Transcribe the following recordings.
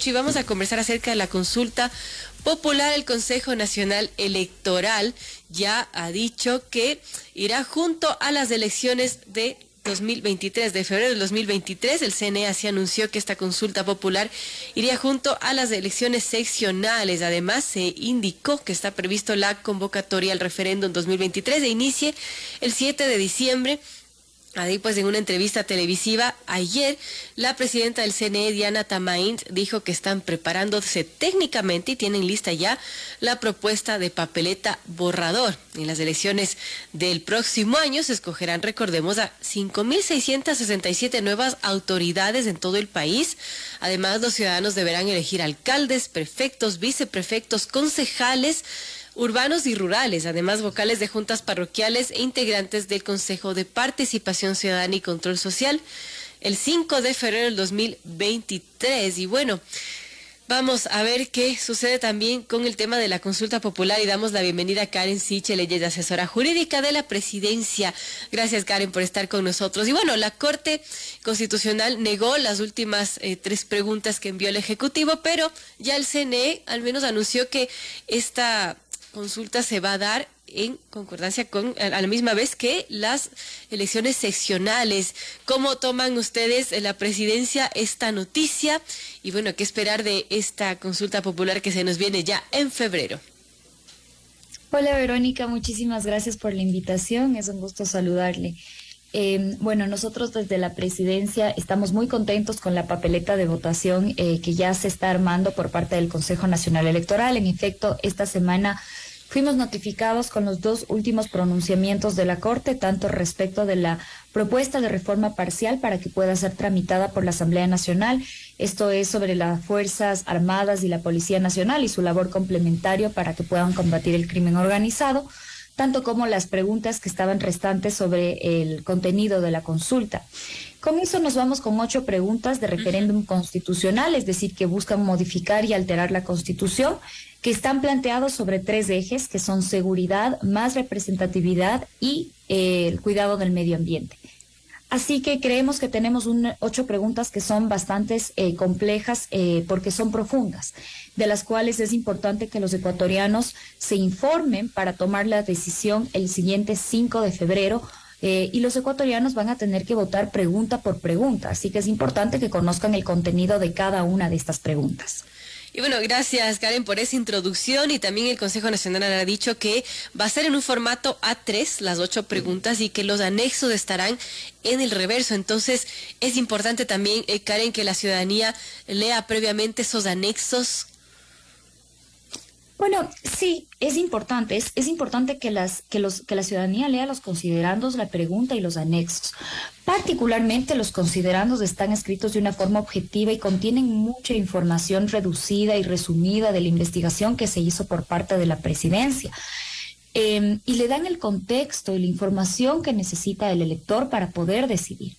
Y vamos a conversar acerca de la consulta popular. El Consejo Nacional Electoral ya ha dicho que irá junto a las elecciones de 2023, de febrero del 2023. El CNE así anunció que esta consulta popular iría junto a las elecciones seccionales. Además, se indicó que está previsto la convocatoria al referéndum 2023 e inicie el 7 de diciembre. Ahí pues en una entrevista televisiva ayer, la presidenta del CNE, Diana Tamain, dijo que están preparándose técnicamente y tienen lista ya la propuesta de papeleta borrador. En las elecciones del próximo año se escogerán, recordemos, a 5.667 nuevas autoridades en todo el país. Además, los ciudadanos deberán elegir alcaldes, prefectos, viceprefectos, concejales urbanos y rurales, además vocales de juntas parroquiales e integrantes del Consejo de Participación Ciudadana y Control Social el 5 de febrero del 2023. Y bueno, vamos a ver qué sucede también con el tema de la consulta popular y damos la bienvenida a Karen Sichel, ella es asesora jurídica de la presidencia. Gracias, Karen, por estar con nosotros. Y bueno, la Corte Constitucional negó las últimas 3 preguntas que envió el Ejecutivo, pero ya el CNE al menos anunció que esta consulta se va a dar en concordancia con, a la misma vez que las elecciones seccionales. ¿Cómo toman ustedes en la presidencia esta noticia? Y bueno, ¿qué esperar de esta consulta popular que se nos viene ya en febrero? Hola Verónica, muchísimas gracias por la invitación, es un gusto saludarle. Bueno, nosotros desde la presidencia estamos muy contentos con la papeleta de votación que ya se está armando por parte del Consejo Nacional Electoral. En efecto, esta semana fuimos notificados con los 2 últimos pronunciamientos de la Corte, tanto respecto de la propuesta de reforma parcial para que pueda ser tramitada por la Asamblea Nacional. Esto es sobre las Fuerzas Armadas y la Policía Nacional y su labor complementaria para que puedan combatir el crimen organizado, tanto como las preguntas que estaban restantes sobre el contenido de la consulta. Con eso nos vamos con 8 preguntas de referéndum constitucional, es decir, que buscan modificar y alterar la Constitución, que están planteados sobre 3 ejes, que son seguridad, más representatividad y el cuidado del medio ambiente. Así que creemos que tenemos 8 preguntas que son bastante complejas porque son profundas, de las cuales es importante que los ecuatorianos se informen para tomar la decisión el siguiente 5 de febrero, y los ecuatorianos van a tener que votar pregunta por pregunta, así que es importante que conozcan el contenido de cada una de estas preguntas. Y bueno, gracias Karen por esa introducción, y también el Consejo Nacional ha dicho que va a ser en un formato A3 las 8 preguntas y que los anexos estarán en el reverso. Entonces es importante también, Karen, que la ciudadanía lea previamente esos anexos. Bueno, sí, es importante. Es importante que la ciudadanía lea los considerandos, la pregunta y los anexos. Particularmente los considerandos están escritos de una forma objetiva y contienen mucha información reducida y resumida de la investigación que se hizo por parte de la presidencia. Y le dan el contexto y la información que necesita el elector para poder decidir.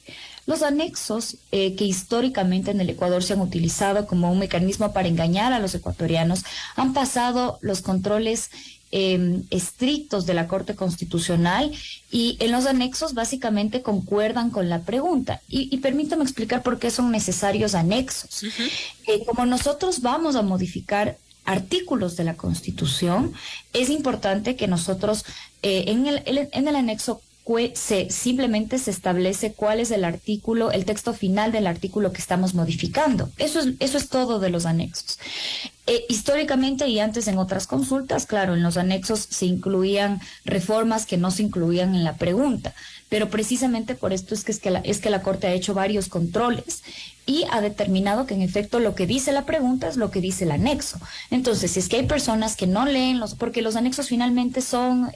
Los anexos que históricamente en el Ecuador se han utilizado como un mecanismo para engañar a los ecuatorianos han pasado los controles estrictos de la Corte Constitucional, y en los anexos básicamente concuerdan con la pregunta. Y permítame explicar por qué son necesarios anexos. Como nosotros vamos a modificar artículos de la Constitución, es importante que nosotros en el anexo simplemente se establece cuál es el artículo, el texto final del artículo que estamos modificando. Eso es todo de los anexos. Históricamente y antes en otras consultas, claro, en los anexos se incluían reformas que no se incluían en la pregunta, pero precisamente por esto es que la Corte ha hecho varios controles y ha determinado que en efecto lo que dice la pregunta es lo que dice el anexo. Entonces, si es que hay personas que no leen porque los anexos finalmente son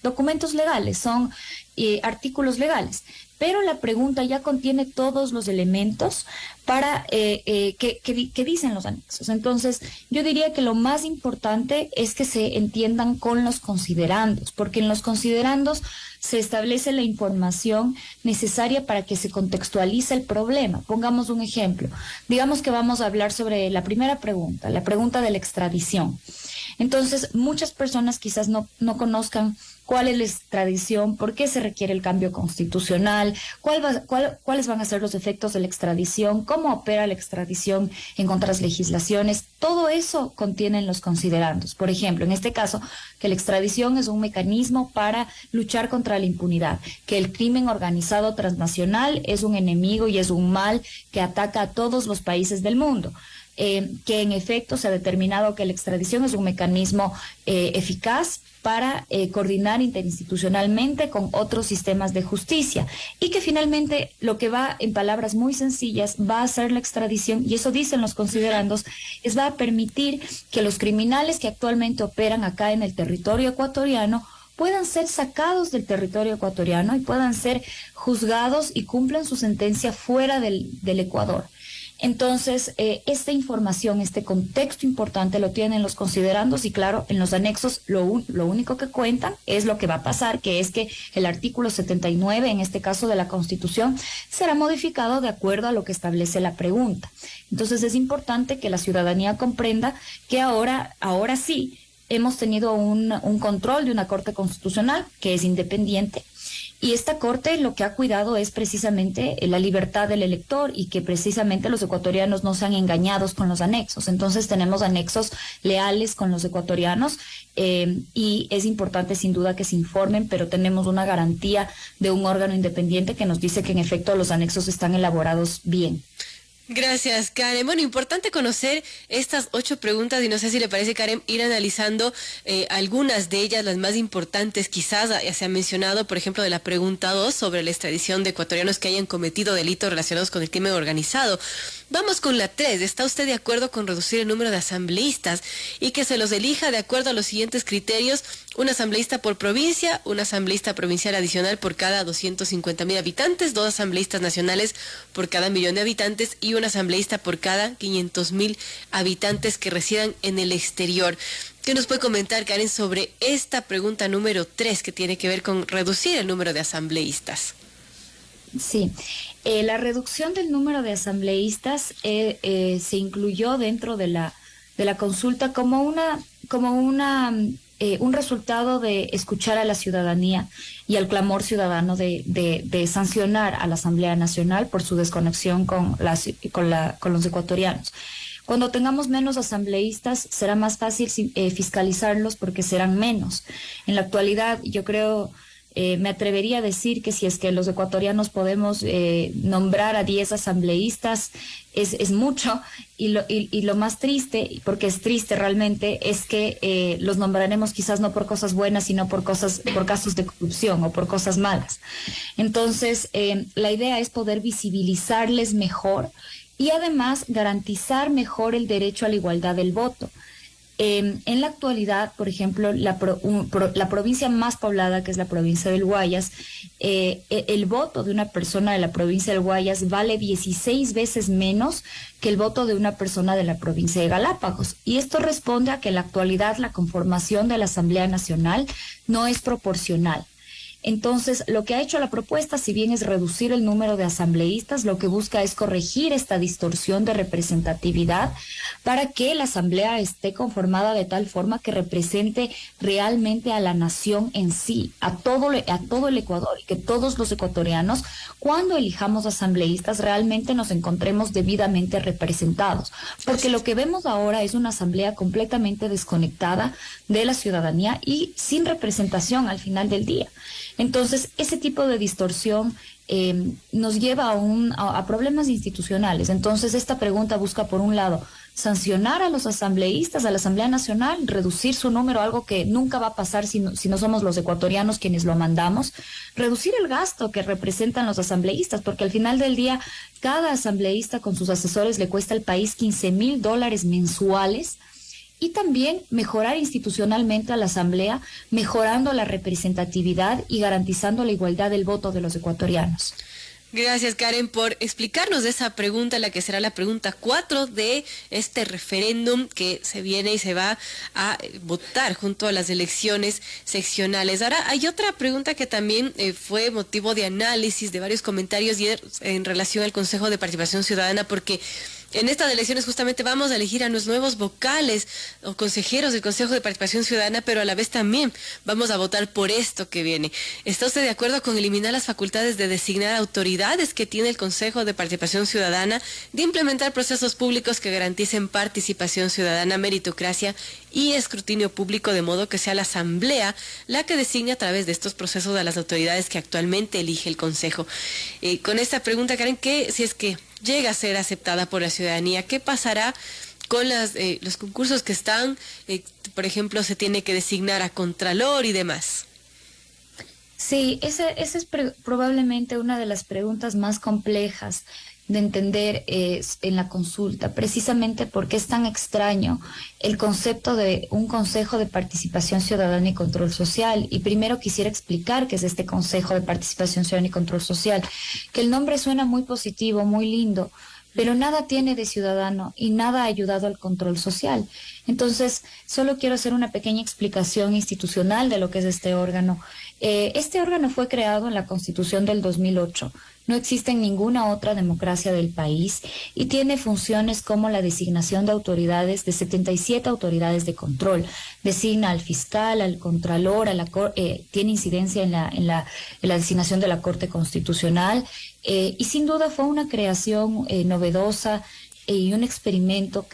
documentos legales, son artículos legales, pero la pregunta ya contiene todos los elementos para que dicen los anexos. Entonces, yo diría que lo más importante es que se entiendan con los considerandos, porque en los considerandos se establece la información necesaria para que se contextualice el problema. Pongamos un ejemplo. Digamos que vamos a hablar sobre la primera pregunta, la pregunta de la extradición. Entonces, muchas personas quizás no conozcan cuál es la extradición, por qué se requiere el cambio constitucional, cuáles van a ser los efectos de la extradición, cómo opera la extradición en otras legislaciones. Todo eso contienen los considerandos. Por ejemplo, en este caso, que la extradición es un mecanismo para luchar contra la impunidad, que el crimen organizado transnacional es un enemigo y es un mal que ataca a todos los países del mundo. Que en efecto se ha determinado que la extradición es un mecanismo eficaz para coordinar interinstitucionalmente con otros sistemas de justicia y que finalmente lo que va, en palabras muy sencillas, va a hacer la extradición, y eso dicen los considerandos, es va a permitir que los criminales que actualmente operan acá en el territorio ecuatoriano puedan ser sacados del territorio ecuatoriano y puedan ser juzgados y cumplan su sentencia fuera del Ecuador. Entonces, esta información, este contexto importante lo tienen los considerandos y claro, en los anexos lo único que cuentan es lo que va a pasar, que es que el artículo 79, en este caso de la Constitución, será modificado de acuerdo a lo que establece la pregunta. Entonces, es importante que la ciudadanía comprenda que ahora sí hemos tenido un control de una Corte Constitucional que es independiente. Y esta Corte lo que ha cuidado es precisamente la libertad del elector y que precisamente los ecuatorianos no sean engañados con los anexos. Entonces tenemos anexos leales con los ecuatorianos y es importante sin duda que se informen, pero tenemos una garantía de un órgano independiente que nos dice que en efecto los anexos están elaborados bien. Gracias, Karen. Bueno, importante conocer estas 8 preguntas y no sé si le parece, Karen, ir analizando algunas de ellas, las más importantes quizás. Ya se ha mencionado, por ejemplo, de la pregunta 2 sobre la extradición de ecuatorianos que hayan cometido delitos relacionados con el crimen organizado. Vamos con la 3. ¿Está usted de acuerdo con reducir el número de asambleístas y que se los elija de acuerdo a los siguientes criterios? Un asambleísta por provincia, un asambleísta provincial adicional por cada 250,000 habitantes, 2 asambleístas nacionales por cada 1,000,000 de habitantes y un asambleísta por cada 500,000 habitantes que residan en el exterior. ¿Qué nos puede comentar, Karen, sobre esta pregunta número 3 que tiene que ver con reducir el número de asambleístas? Sí, la reducción del número de asambleístas se incluyó dentro de la consulta como un resultado de escuchar a la ciudadanía y al clamor ciudadano de sancionar a la Asamblea Nacional por su desconexión con los ecuatorianos. Cuando tengamos menos asambleístas será más fácil fiscalizarlos porque serán menos. En la actualidad yo creo... me atrevería a decir que si es que los ecuatorianos podemos nombrar a 10 asambleístas, es mucho, y lo más triste, porque es triste realmente, es que los nombraremos quizás no por cosas buenas, sino por casos de corrupción o por cosas malas. Entonces, la idea es poder visibilizarles mejor y además garantizar mejor el derecho a la igualdad del voto. En la actualidad, por ejemplo, la provincia más poblada, que es la provincia del Guayas, el voto de una persona de la provincia del Guayas vale 16 veces menos que el voto de una persona de la provincia de Galápagos. Y esto responde a que en la actualidad la conformación de la Asamblea Nacional no es proporcional. Entonces, lo que ha hecho la propuesta, si bien es reducir el número de asambleístas, lo que busca es corregir esta distorsión de representatividad para que la asamblea esté conformada de tal forma que represente realmente a la nación en sí, a todo el Ecuador, y que todos los ecuatorianos, cuando elijamos asambleístas, realmente nos encontremos debidamente representados. Porque lo que vemos ahora es una asamblea completamente desconectada de la ciudadanía y sin representación al final del día. Entonces, ese tipo de distorsión nos lleva a problemas institucionales. Entonces, esta pregunta busca, por un lado, sancionar a los asambleístas, a la Asamblea Nacional, reducir su número, algo que nunca va a pasar si no somos los ecuatorianos quienes lo mandamos, reducir el gasto que representan los asambleístas, porque al final del día, cada asambleísta con sus asesores le cuesta al país $15,000 mensuales. Y también mejorar institucionalmente a la Asamblea, mejorando la representatividad y garantizando la igualdad del voto de los ecuatorianos. Gracias, Karen, por explicarnos de esa pregunta, la que será la pregunta 4 de este referéndum que se viene y se va a votar junto a las elecciones seccionales. Ahora, hay otra pregunta que también fue motivo de análisis de varios comentarios y en relación al Consejo de Participación Ciudadana, porque En estas elecciones justamente vamos a elegir a los nuevos vocales o consejeros del Consejo de Participación Ciudadana, pero a la vez también vamos a votar por esto que viene. ¿Está usted de acuerdo con eliminar las facultades de designar autoridades que tiene el Consejo de Participación Ciudadana, de implementar procesos públicos que garanticen participación ciudadana, meritocracia y escrutinio público, de modo que sea la Asamblea la que designe a través de estos procesos a las autoridades que actualmente elige el Consejo? Con esta pregunta, Karen, que si es que llega a ser aceptada por la ciudadanía, ¿qué pasará con los concursos que están? Por ejemplo, se tiene que designar a contralor y demás. Sí, esa es probablemente una de las preguntas más complejas de entender en la consulta, precisamente porque es tan extraño el concepto de un Consejo de Participación Ciudadana y Control Social. Y primero quisiera explicar qué es este Consejo de Participación Ciudadana y Control Social, que el nombre suena muy positivo, muy lindo, pero nada tiene de ciudadano y nada ha ayudado al control social. Entonces, solo quiero hacer una pequeña explicación institucional de lo que es este órgano. Este órgano fue creado en la Constitución del 2008. No existe en ninguna otra democracia del país y tiene funciones como la designación de autoridades, de 77 autoridades de control. Designa al fiscal, al contralor, tiene incidencia en la designación de la Corte Constitucional, y sin duda fue una creación novedosa y un experimento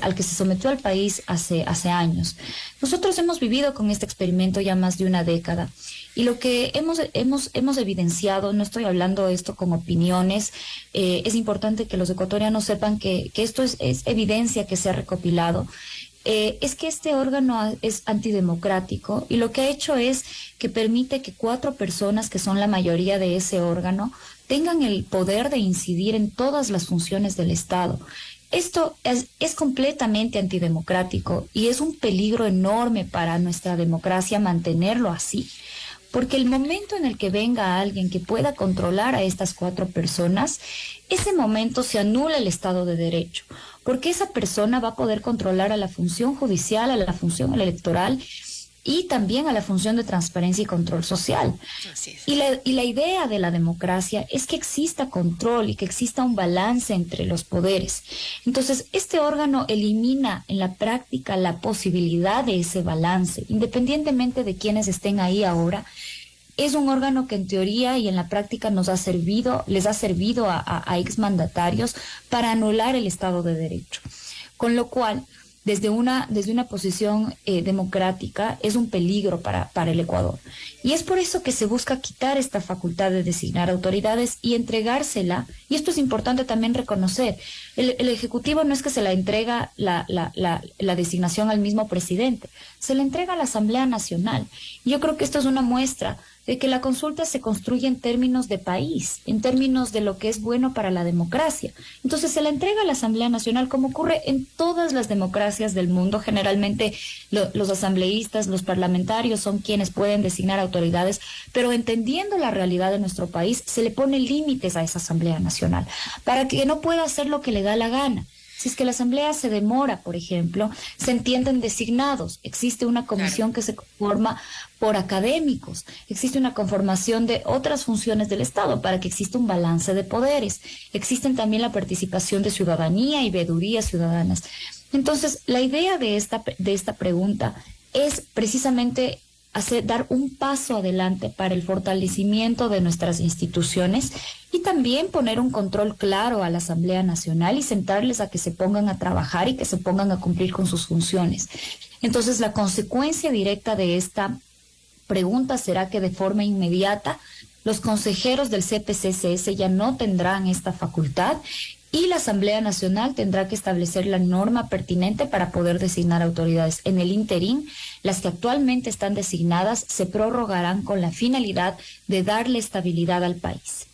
al que se sometió al país hace años. Nosotros hemos vivido con este experimento ya más de una década. Y lo que hemos evidenciado, no estoy hablando de esto con opiniones, es importante que los ecuatorianos sepan que esto es evidencia que se ha recopilado, es que este órgano es antidemocrático y lo que ha hecho es que permite que 4 personas, que son la mayoría de ese órgano, tengan el poder de incidir en todas las funciones del Estado. Esto es completamente antidemocrático y es un peligro enorme para nuestra democracia mantenerlo así. Porque el momento en el que venga alguien que pueda controlar a estas 4 personas, ese momento se anula el Estado de Derecho, porque esa persona va a poder controlar a la función judicial, a la función electoral y también a la función de transparencia y control social. Así es. Y la idea de la democracia es que exista control y que exista un balance entre los poderes. Entonces, este órgano elimina en la práctica la posibilidad de ese balance, independientemente de quienes estén ahí ahora. Es un órgano que en teoría y en la práctica les ha servido a exmandatarios para anular el Estado de Derecho. Con lo cual, desde una posición democrática, es un peligro para el Ecuador. Y es por eso que se busca quitar esta facultad de designar autoridades y entregársela, y esto es importante también reconocer, el Ejecutivo no es que se la entrega la designación al mismo presidente, se la entrega a la Asamblea Nacional. Y yo creo que esto es una muestra de que la consulta se construye en términos de país, en términos de lo que es bueno para la democracia. Entonces se la entrega a la Asamblea Nacional, como ocurre en todas las democracias del mundo. Generalmente los asambleístas, los parlamentarios son quienes pueden designar autoridades, pero entendiendo la realidad de nuestro país, se le pone límites a esa Asamblea Nacional para que no pueda hacer lo que le da la gana. Si es que la Asamblea se demora, por ejemplo, se entienden designados. Existe una comisión que se conforma por académicos. Existe una conformación de otras funciones del Estado para que exista un balance de poderes. Existen también la participación de ciudadanía y veedurías ciudadanas. Entonces, la idea de esta pregunta es precisamente dar un paso adelante para el fortalecimiento de nuestras instituciones y también poner un control claro a la Asamblea Nacional y sentarles a que se pongan a trabajar y que se pongan a cumplir con sus funciones. Entonces, la consecuencia directa de esta pregunta será que de forma inmediata los consejeros del CPCCS ya no tendrán esta facultad y la Asamblea Nacional tendrá que establecer la norma pertinente para poder designar autoridades. En el interín, las que actualmente están designadas se prorrogarán con la finalidad de darle estabilidad al país.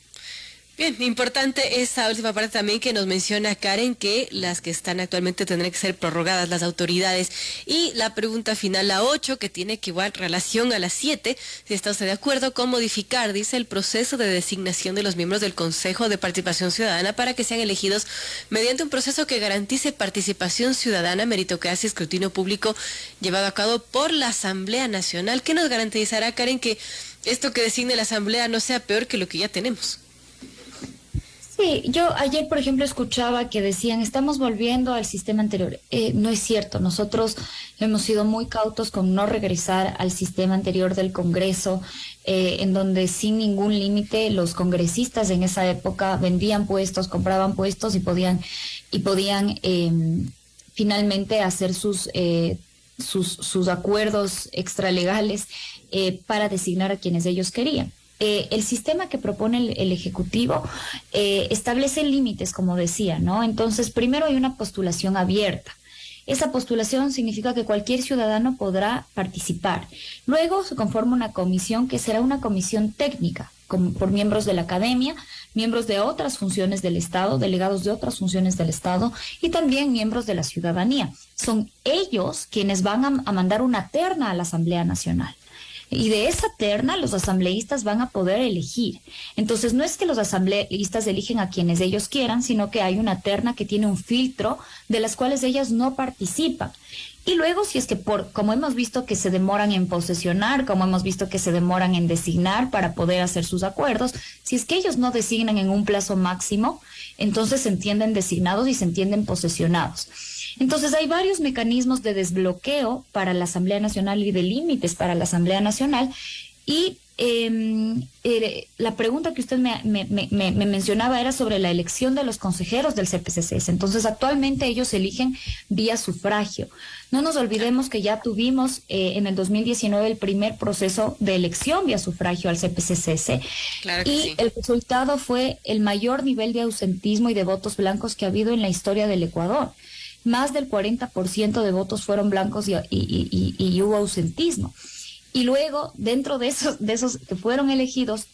Bien, importante esta última parte también que nos menciona Karen, que las que están actualmente tendrán que ser prorrogadas las autoridades. Y la pregunta final, la 8, que tiene que igual relación a la 7, si está usted de acuerdo con modificar, dice, el proceso de designación de los miembros del Consejo de Participación Ciudadana para que sean elegidos mediante un proceso que garantice participación ciudadana, meritocracia y escrutinio público llevado a cabo por la Asamblea Nacional. ¿Qué nos garantizará, Karen, que esto que designe la Asamblea no sea peor que lo que ya tenemos? Sí, yo ayer, por ejemplo, escuchaba que decían, estamos volviendo al sistema anterior. No es cierto, nosotros hemos sido muy cautos con no regresar al sistema anterior del Congreso, en donde sin ningún límite los congresistas en esa época vendían puestos, compraban puestos y podían finalmente hacer sus acuerdos extralegales para designar a quienes ellos querían. El sistema que propone el Ejecutivo establece límites, como decía, ¿no? Entonces, primero hay una postulación abierta. Esa postulación significa que cualquier ciudadano podrá participar. Luego se conforma una comisión que será una comisión técnica, por miembros de la academia, miembros de otras funciones del Estado, delegados de otras funciones del Estado y también miembros de la ciudadanía. Son ellos quienes van a mandar una terna a la Asamblea Nacional. Y de esa terna los asambleístas van a poder elegir. Entonces no es que los asambleístas eligen a quienes ellos quieran, sino que hay una terna que tiene un filtro de las cuales ellas no participan. Y luego, si es que como hemos visto que se demoran en posesionar, como hemos visto que se demoran en designar para poder hacer sus acuerdos, si es que ellos no designan en un plazo máximo, entonces se entienden designados y se entienden posesionados. Entonces hay varios mecanismos de desbloqueo para la Asamblea Nacional y de límites para la Asamblea Nacional. Y la pregunta que usted me mencionaba era sobre la elección de los consejeros del CPCCS. Entonces actualmente ellos eligen vía sufragio. No nos olvidemos que ya tuvimos en el 2019 el primer proceso de elección vía sufragio al CPCCS. Claro que y sí. El resultado fue el mayor nivel de ausentismo y de votos blancos que ha habido en la historia del Ecuador. Más del 40% de votos fueron blancos y hubo ausentismo. Y luego, dentro de esos que fueron elegidos,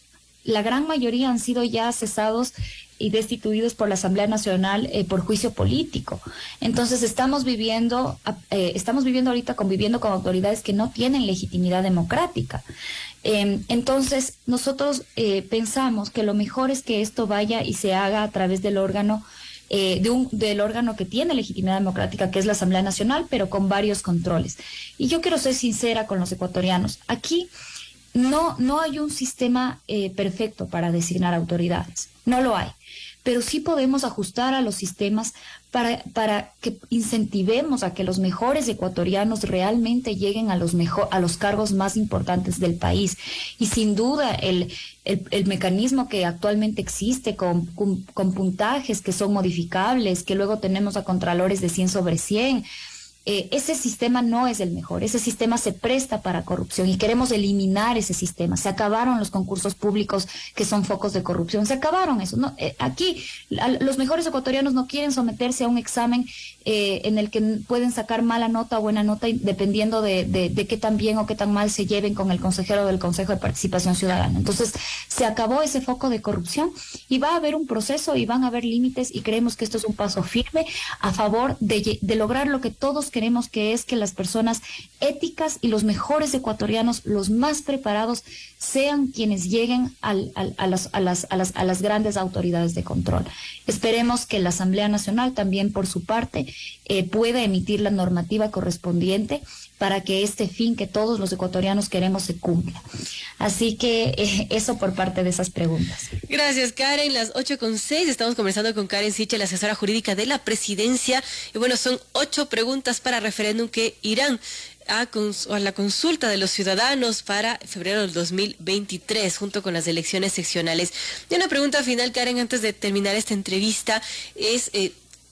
la gran mayoría han sido ya cesados y destituidos por la Asamblea Nacional por juicio político. Entonces estamos viviendo ahorita conviviendo con autoridades que no tienen legitimidad democrática. Entonces nosotros pensamos que lo mejor es que esto vaya y se haga a través del órgano del órgano que tiene legitimidad democrática, que es la Asamblea Nacional, pero con varios controles. Y yo quiero ser sincera con los ecuatorianos. Aquí no hay un sistema perfecto para designar autoridades. No lo hay. Pero sí podemos ajustar a los sistemas para que incentivemos a que los mejores ecuatorianos realmente lleguen a los cargos más importantes del país. Y sin duda el mecanismo que actualmente existe con puntajes que son modificables, que luego tenemos a contralores de 100 sobre 100, ese sistema no es el mejor. Ese sistema se presta para corrupción y queremos eliminar ese sistema. Se acabaron los concursos públicos que son focos de corrupción. Se acabaron eso. No, aquí los mejores ecuatorianos no quieren someterse a un examen en el que pueden sacar mala nota o buena nota dependiendo de qué tan bien o qué tan mal se lleven con el consejero del Consejo de Participación Ciudadana. Entonces se acabó ese foco de corrupción y va a haber un proceso y van a haber límites, y creemos que esto es un paso firme a favor de lograr lo que todos queremos, que es que las personas éticas y los mejores ecuatorianos, los más preparados, sean quienes lleguen a las grandes autoridades de control. Esperemos que la Asamblea Nacional también, por su parte, pueda emitir la normativa correspondiente para que este fin que todos los ecuatorianos queremos se cumpla. Así que eso por parte de esas preguntas. Gracias, Karen. Las 8:06, estamos conversando con Karen Sichel, la asesora jurídica de la presidencia. Y bueno, son 8 preguntas para referéndum que irán a la consulta de los ciudadanos para febrero del 2023, junto con las elecciones seccionales. Y una pregunta final, Karen, antes de terminar esta entrevista, es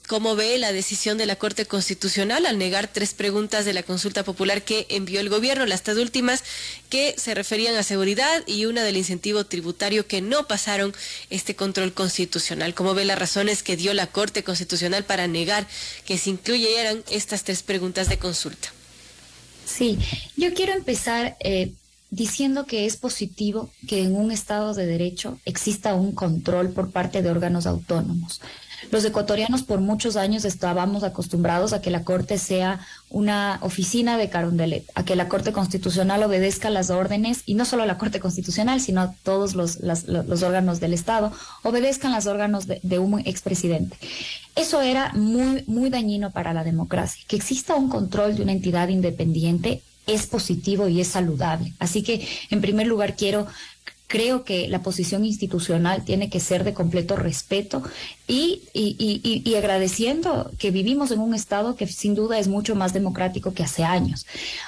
¿cómo ve la decisión de la Corte Constitucional al negar 3 preguntas de la consulta popular que envió el gobierno, las 3 últimas que se referían a seguridad y una del incentivo tributario que no pasaron este control constitucional? ¿Cómo ve las razones que dio la Corte Constitucional para negar que se incluyeran estas 3 preguntas de consulta? Sí, yo quiero empezar diciendo que es positivo que en un Estado de Derecho exista un control por parte de órganos autónomos. Los ecuatorianos por muchos años estábamos acostumbrados a que la Corte sea una oficina de Carondelet, a que la Corte Constitucional obedezca las órdenes, y no solo la Corte Constitucional, sino todos los órganos del Estado, obedezcan los órganos de un expresidente. Eso era muy, muy dañino para la democracia. Que exista un control de una entidad independiente es positivo y es saludable. Así que, en primer lugar, quiero creo que la posición institucional tiene que ser de completo respeto y agradeciendo que vivimos en un Estado que sin duda es mucho más democrático que hace años.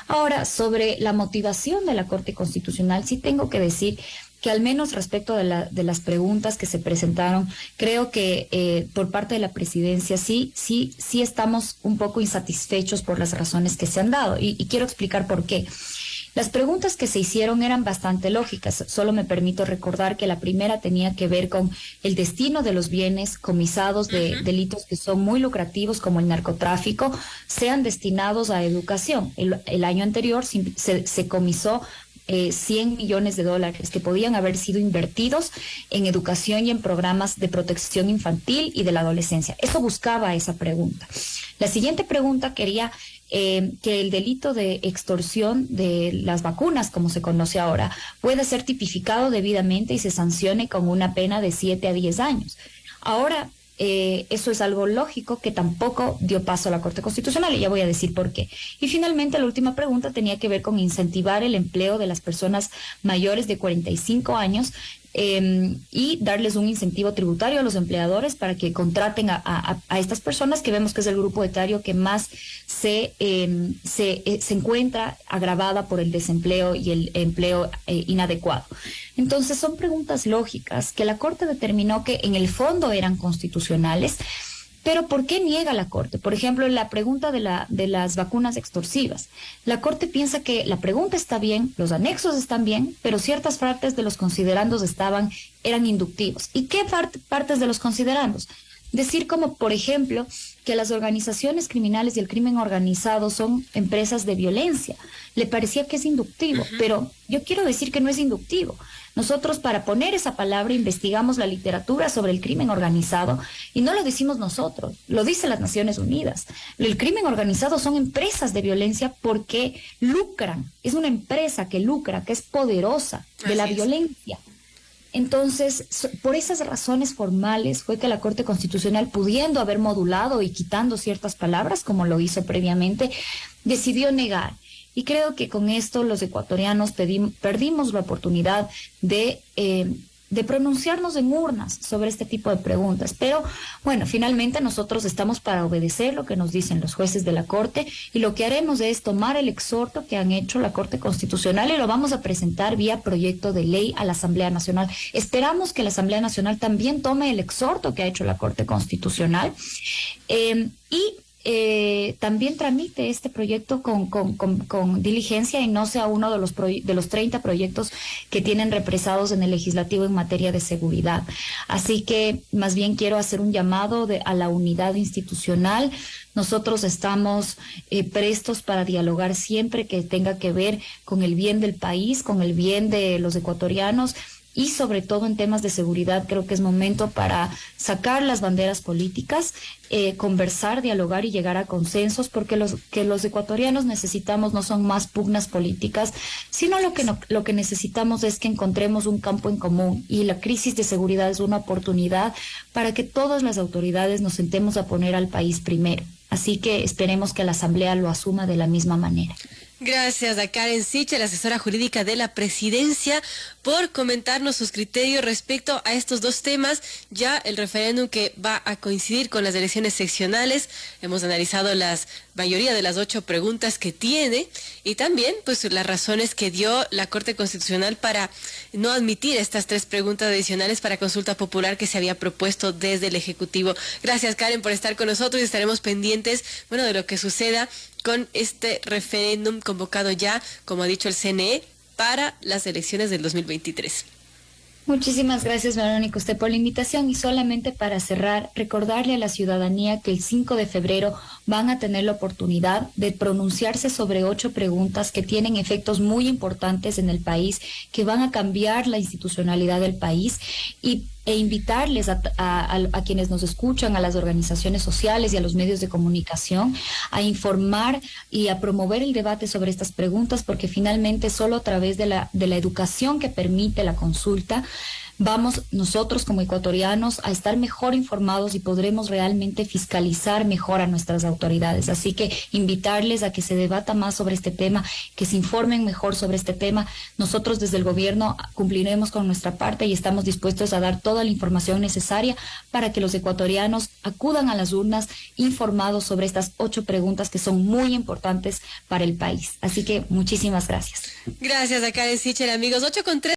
Ahora, sobre la motivación de la Corte Constitucional, sí tengo que decir que al menos respecto de las preguntas que se presentaron, creo que por parte de la presidencia sí estamos un poco insatisfechos por las razones que se han dado y quiero explicar por qué. Las preguntas que se hicieron eran bastante lógicas. Solo me permito recordar que la primera tenía que ver con el destino de los bienes comisados de delitos que son muy lucrativos, como el narcotráfico, sean destinados a educación. El año anterior se comisó $100 millones que podían haber sido invertidos en educación y en programas de protección infantil y de la adolescencia. Eso buscaba esa pregunta. La siguiente pregunta quería que el delito de extorsión de las vacunas, como se conoce ahora, pueda ser tipificado debidamente y se sancione con una pena de 7 a 10 años. Ahora, eso es algo lógico que tampoco dio paso a la Corte Constitucional y ya voy a decir por qué. Y finalmente la última pregunta tenía que ver con incentivar el empleo de las personas mayores de 45 años y darles un incentivo tributario a los empleadores para que contraten a estas personas, que vemos que es el grupo etario que más se encuentra agravada por el desempleo y el empleo inadecuado. Entonces son preguntas lógicas que la Corte determinó que en el fondo eran constitucionales. Pero ¿por qué niega la Corte? Por ejemplo, en la pregunta de las vacunas extorsivas. La Corte piensa que la pregunta está bien, los anexos están bien, pero ciertas partes de los considerandos eran inductivos. ¿Y qué partes de los considerandos? Decir como, por ejemplo, que las organizaciones criminales y el crimen organizado son empresas de violencia. Le parecía que es inductivo, pero yo quiero decir que no es inductivo. Nosotros, para poner esa palabra, investigamos la literatura sobre el crimen organizado y no lo decimos nosotros, lo dicen las Naciones Unidas. El crimen organizado son empresas de violencia porque lucran. Es una empresa que lucra, que es poderosa de la violencia. Entonces, por esas razones formales fue que la Corte Constitucional, pudiendo haber modulado y quitando ciertas palabras, como lo hizo previamente, decidió negar. Y creo que con esto los ecuatorianos perdimos la oportunidad de pronunciarnos en urnas sobre este tipo de preguntas. Pero bueno, finalmente nosotros estamos para obedecer lo que nos dicen los jueces de la Corte y lo que haremos es tomar el exhorto que han hecho la Corte Constitucional y lo vamos a presentar vía proyecto de ley a la Asamblea Nacional. Esperamos que la Asamblea Nacional también tome el exhorto que ha hecho la Corte Constitucional también tramite este proyecto con diligencia y no sea uno de los 30 proyectos que tienen represados en el legislativo en materia de seguridad. Así que más bien quiero hacer un llamado a la unidad institucional. Nosotros estamos prestos para dialogar siempre que tenga que ver con el bien del país, con el bien de los ecuatorianos. Y sobre todo en temas de seguridad, creo que es momento para sacar las banderas políticas, conversar, dialogar y llegar a consensos, porque los ecuatorianos necesitamos no son más pugnas políticas, sino lo que necesitamos es que encontremos un campo en común. Y la crisis de seguridad es una oportunidad para que todas las autoridades nos sentemos a poner al país primero. Así que esperemos que la Asamblea lo asuma de la misma manera. Gracias a Karen Siche, la asesora jurídica de la Presidencia, por comentarnos sus criterios respecto a estos dos temas. Ya el referéndum que va a coincidir con las elecciones seccionales. Hemos analizado la mayoría de las 8 preguntas que tiene y también pues las razones que dio la Corte Constitucional para no admitir estas 3 preguntas adicionales para consulta popular que se había propuesto desde el Ejecutivo. Gracias, Karen, por estar con nosotros y estaremos pendientes, de lo que suceda con este referéndum convocado ya, como ha dicho el CNE, para las elecciones del 2023. Muchísimas gracias, Verónica, usted por la invitación. Y solamente para cerrar, recordarle a la ciudadanía que el 5 de febrero van a tener la oportunidad de pronunciarse sobre 8 preguntas que tienen efectos muy importantes en el país, que van a cambiar la institucionalidad del país e invitarles a quienes nos escuchan, a las organizaciones sociales y a los medios de comunicación, a informar y a promover el debate sobre estas preguntas, porque finalmente solo a través de la educación que permite la consulta vamos nosotros como ecuatorianos a estar mejor informados y podremos realmente fiscalizar mejor a nuestras autoridades. Así que invitarles a que se debata más sobre este tema, que se informen mejor sobre este tema. Nosotros desde el gobierno cumpliremos con nuestra parte y estamos dispuestos a dar toda la información necesaria para que los ecuatorianos acudan a las urnas informados sobre estas 8 preguntas que son muy importantes para el país. Así que muchísimas gracias. Gracias a Karen Sichel, amigos. 8:03.